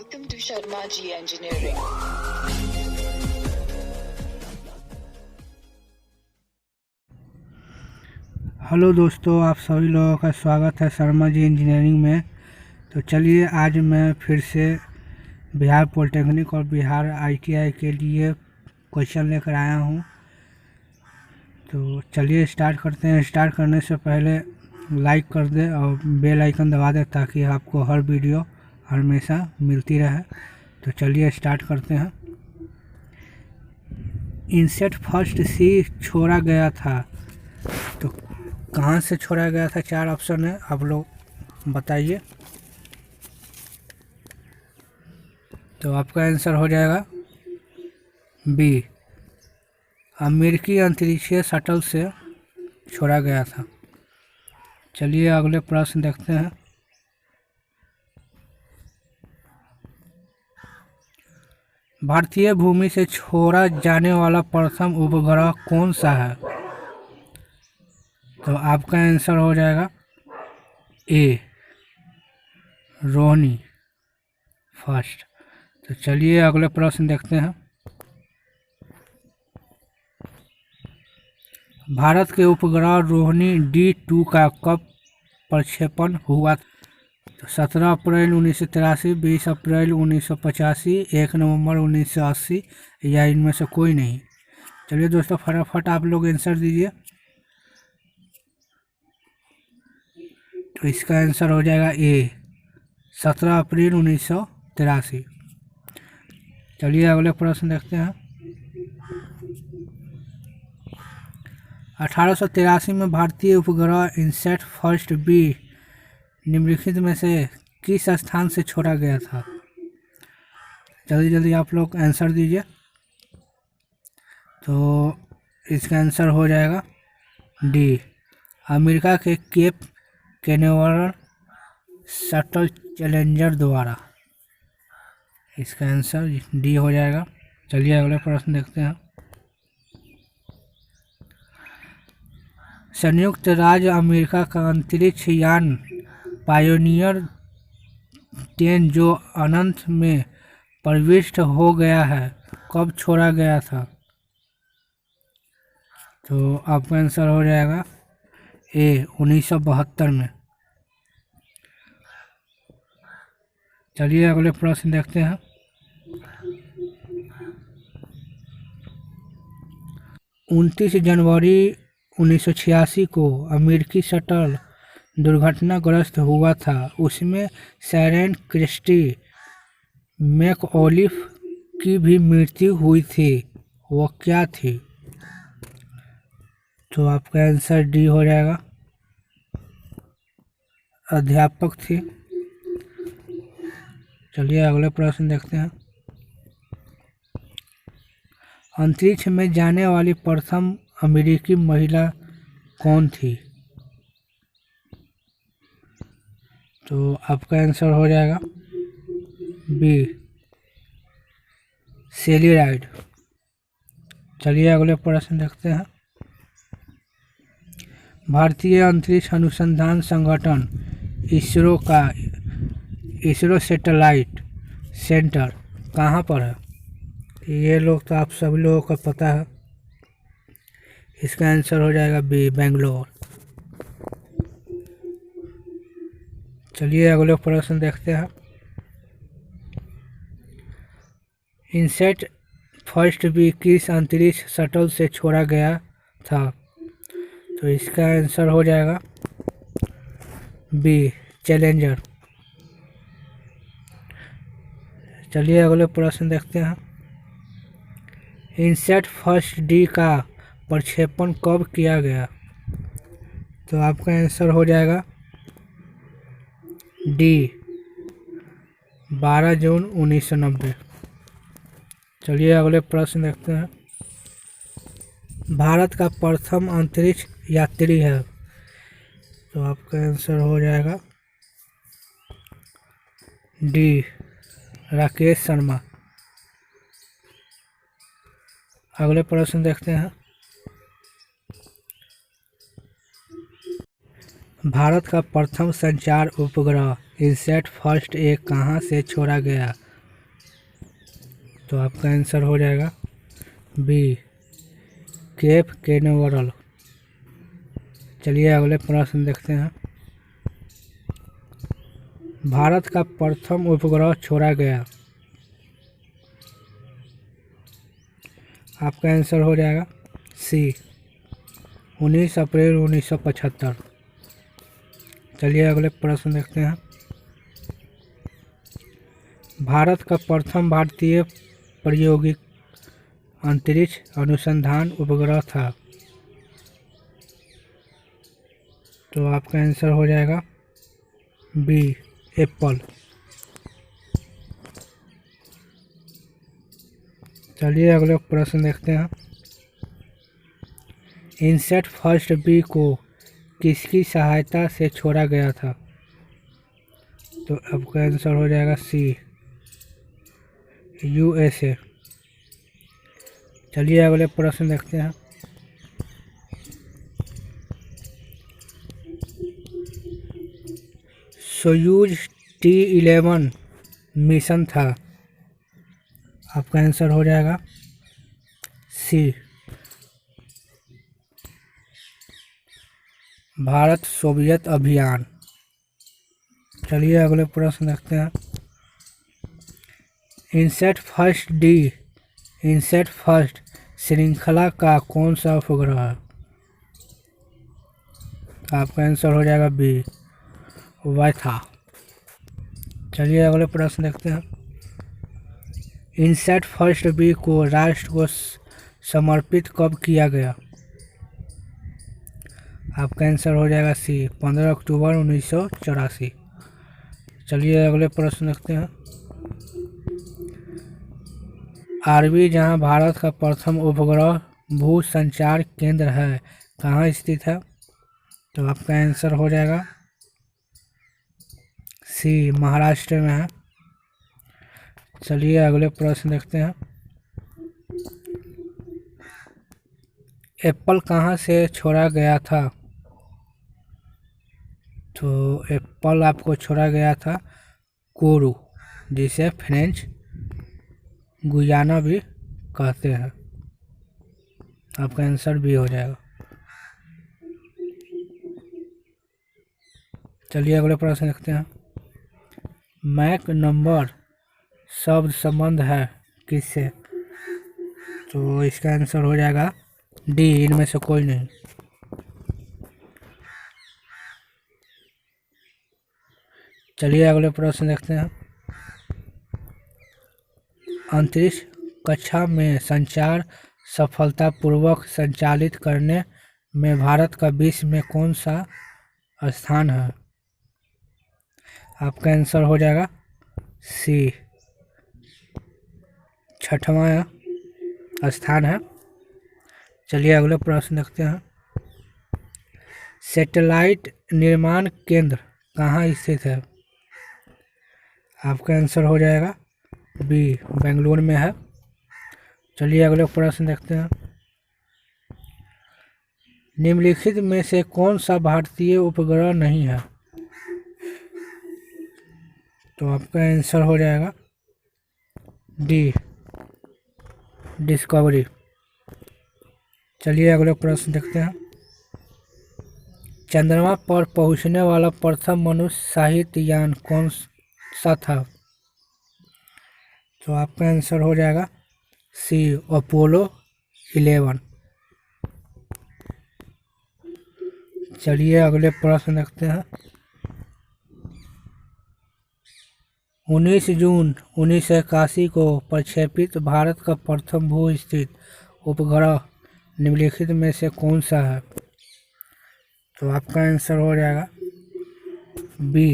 Welcome to Sharma Ji Engineering. Hello दोस्तों, आप सभी लोगों का स्वागत है शर्मा जी इंजीनियरिंग में। तो चलिए आज मैं फिर से बिहार पॉलिटेक्निक और बिहार आईटीआई के लिए क्वेश्चन लेकर आया हूं। तो चलिए स्टार्ट करते हैं। स्टार्ट करने से पहले लाइक कर दें और बेल आइकन दबा दें ताकि आपको हर वीडियो हमेशा मिलती रहे। तो चलिए स्टार्ट करते हैं। इनसेट फर्स्ट सी छोड़ा गया था, तो कहाँ से छोड़ा गया था? 4 ऑप्शन है, आप लोग बताइए। तो आपका आंसर हो जाएगा बी, अमेरिकी अंतरिक्षीय शटल से छोड़ा गया था। चलिए अगले प्रश्न देखते हैं। भारतीय भूमि से छोड़ा जाने वाला प्रथम उपग्रह कौन सा है? तो आपका आंसर हो जाएगा ए, रोहिणी फर्स्ट। तो चलिए अगले प्रश्न देखते हैं। भारत के उपग्रह रोहिणी D2 का कब प्रक्षेपण हुआ? तो 17 अप्रैल 1983, 20 अप्रैल 1985, 1 नवंबर 1980 या इनमें से कोई नहीं। चलिए दोस्तों फटाफट आप लोग आंसर दीजिए। तो इसका आंसर हो जाएगा ए, 17 अप्रैल 1983। चलिए अगले प्रश्न देखते हैं। 1883 में भारतीय उपग्रह इनसैट फर्स्ट बी निम्नलिखित में से किस स्थान से छोड़ा गया था? जल्दी जल्दी आप लोग आंसर दीजिए। तो इसका आंसर हो जाएगा डी, अमेरिका के केप कैनेवरल शटल चैलेंजर द्वारा। इसका आंसर डी हो जाएगा। चलिए अगले प्रश्न देखते हैं। संयुक्त राज्य अमेरिका का अंतरिक्ष यान पायोनियर 10 जो अनंत में प्रविष्ट हो गया है, कब छोड़ा गया था? तो आपका आंसर हो जाएगा ए, 1972 में। चलिए अगले प्रश्न देखते हैं। उनतीस जनवरी 1986 को अमेरिकी शटल दुर्घटनाग्रस्त हुआ था। उसमें शैरन क्रिस्टी मैकऑलिफ की भी मृत्यु हुई थी। वो क्या थी? तो आपका आंसर डी हो जाएगा, अध्यापक थी। चलिए अगले प्रश्न देखते हैं। अंतरिक्ष में जाने वाली प्रथम अमेरिकी महिला कौन थी? तो आपका आंसर हो जाएगा बी, सेली राइड। चलिए अगले प्रश्न देखते हैं। भारतीय अंतरिक्ष अनुसंधान संगठन इसरो का इसरो सैटेलाइट सेंटर कहाँ पर है? ये लोग तो आप सभी लोगों को पता है। इसका आंसर हो जाएगा बी, बेंगलोर। चलिए अगले प्रश्न देखते हैं। इनसेट फर्स्ट बी किस अंतरिक्ष शटल से छोड़ा गया था? तो इसका आंसर हो जाएगा बी, चैलेंजर। चलिए अगले प्रश्न देखते हैं। इनसेट फर्स्ट डी का प्रक्षेपण कब किया गया? तो आपका आंसर हो जाएगा डी, 12 जून 1990। चलिए अगले प्रश्न देखते हैं। भारत का प्रथम अंतरिक्ष यात्री है, तो आपका आंसर हो जाएगा डी, राकेश शर्मा। अगले प्रश्न देखते हैं। भारत का प्रथम संचार उपग्रह इनसैट फर्स्ट ए कहाँ से छोड़ा गया तो आपका आंसर हो जाएगा बी, केप कैनावरल। चलिए अगले प्रश्न देखते हैं। भारत का प्रथम उपग्रह छोड़ा गया। आपका आंसर हो जाएगा सी, 19 अप्रैल 1975। चलिए अगले प्रश्न देखते हैं। भारत का प्रथम भारतीय प्रायोगिक अंतरिक्ष अनुसंधान उपग्रह था। तो आपका आंसर हो जाएगा बी, एप्पल। चलिए अगले प्रश्न देखते हैं। इनसेट फर्स्ट बी को किसकी सहायता से छोड़ा गया था। तो आपका आंसर हो जाएगा सी, USA। चलिए अगले प्रश्न देखते हैं। सोयूज T11 मिशन था। आपका आंसर हो जाएगा सी, भारत सोवियत अभियान। चलिए अगले प्रश्न देखते हैं। इनसेट फर्स्ट श्रृंखला का कौन सा उपग्रह है। आपका आंसर हो जाएगा बी, वाइथा। चलिए अगले प्रश्न देखते हैं। इनसेट फर्स्ट बी को राष्ट्र को समर्पित कब किया गया। आपका आंसर हो जाएगा सी, 15 अक्टूबर 1984। चलिए अगले प्रश्न देखते हैं। आरबी, जहां भारत का प्रथम उपग्रह भू संचार केंद्र है, कहाँ स्थित है। तो आपका आंसर हो जाएगा सी, महाराष्ट्र में है। चलिए अगले प्रश्न देखते हैं। एप्पल कहाँ से छोड़ा गया था। तो एप्पल आपको छोड़ा गया था कोरू, जिसे फ्रेंच गुयाना भी कहते हैं। आपका आंसर भी हो जाएगा। चलिए अगले प्रश्न देखते हैं। मैक नंबर शब्द संबंध है किससे। तो इसका आंसर हो जाएगा डी, इनमें से कोई नहीं। चलिए अगले प्रश्न देखते हैं। अंतरिक्ष कक्षा में संचार सफलतापूर्वक संचालित करने में भारत का विश्व में कौन सा स्थान है। आपका आंसर हो जाएगा सी, 6वां स्थान है। चलिए अगले प्रश्न देखते हैं। सैटेलाइट निर्माण केंद्र कहाँ स्थित है। आपका आंसर हो जाएगा बी, बेंगलुरु में है। चलिए अगले प्रश्न देखते हैं। निम्नलिखित में से कौन सा भारतीय उपग्रह नहीं है। तो आपका आंसर हो जाएगा डी, डिस्कवरी। चलिए अगले प्रश्न देखते हैं। चंद्रमा पर पहुंचने वाला प्रथम मनुष्य सहित यान कौन सा था। तो आपका आंसर हो जाएगा सी, अपोलो 11। चलिए अगले प्रश्न देखते हैं। 19 जून 1981 को प्रक्षेपित भारत का प्रथम भू स्थित उपग्रह निम्नलिखित में से कौन सा है। तो आपका आंसर हो जाएगा बी,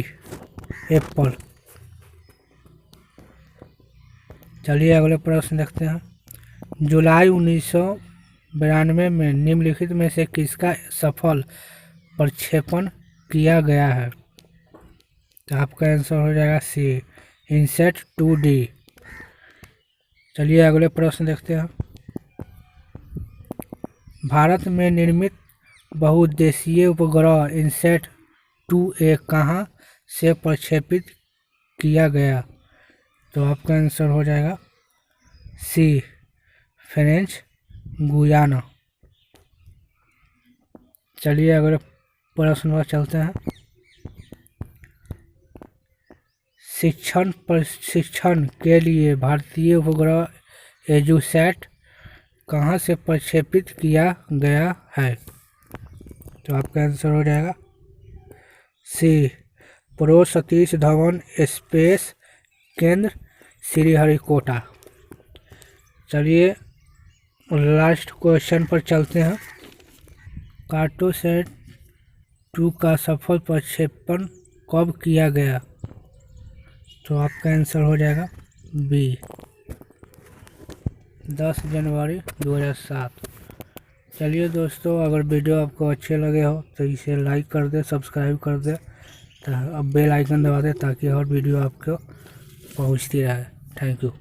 एप्पल। चलिए अगले प्रश्न देखते हैं। जुलाई 1992 में निम्नलिखित में से किसका सफल प्रक्षेपण किया गया है। तो आपका आंसर हो जाएगा सी, इनसेट 2D। चलिए अगले प्रश्न देखते हैं। भारत में निर्मित बहुउद्देशीय उपग्रह इनसेट 2A कहाँ से प्रक्षेपित किया गया। तो आपका आंसर हो जाएगा सी फ्रेंच गुयाना। चलिए अगले प्रश्न पर चलते हैं। शिक्षण प्रशिक्षण के लिए भारतीय उपग्रह एजुसैट कहाँ से प्रक्षेपित किया गया है? तो आपका आंसर हो जाएगा सी प्रो सतीश धवन स्पेस केंद्र श्रीहरिकोटा। चलिए लास्ट क्वेश्चन पर चलते हैं। कार्टोसैट 2 का सफल प्रक्षेपण कब किया गया? तो आपका आंसर हो जाएगा बी 10 जनवरी 2007। चलिए दोस्तों, अगर वीडियो आपको अच्छे लगे हो तो इसे लाइक कर दे, सब्सक्राइब कर दे, अब बेल आइकन दबा दे ताकि और वीडियो आपको पहुंचती रहे। Thank you.